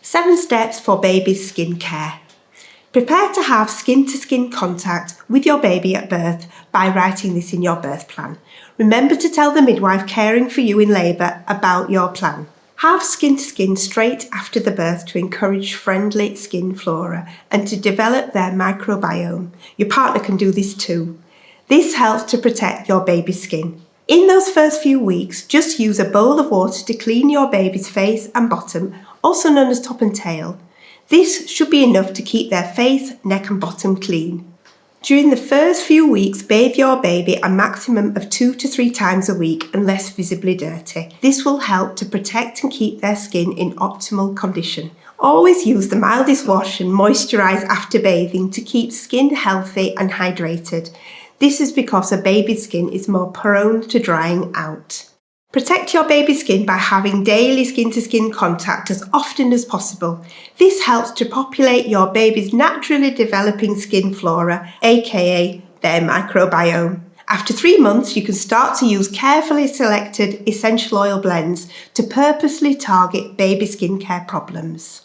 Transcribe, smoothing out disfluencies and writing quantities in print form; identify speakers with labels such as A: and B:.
A: 7 steps for baby's skin care. Prepare to have skin-to-skin contact with your baby at birth by writing this in your birth plan. Remember to tell the midwife caring for you in labour about your plan. Have skin-to-skin straight after the birth to encourage friendly skin flora and to develop their microbiome. Your partner can do this too. This helps to protect your baby's skin. In those first few weeks, just use a bowl of water to clean your baby's face and bottom, also known as top and tail. This should be enough to keep their face, neck and bottom clean. During the first few weeks, bathe your baby a maximum of 2 to 3 times a week unless visibly dirty. This will help to protect and keep their skin in optimal condition. Always use the mildest wash and moisturise after bathing to keep skin healthy and hydrated. This is because a baby's skin is more prone to drying out. Protect your baby's skin by having daily skin-to-skin contact as often as possible. This helps to populate your baby's naturally developing skin flora, aka their microbiome. After 3 months, you can start to use carefully selected essential oil blends to purposely target baby skincare problems.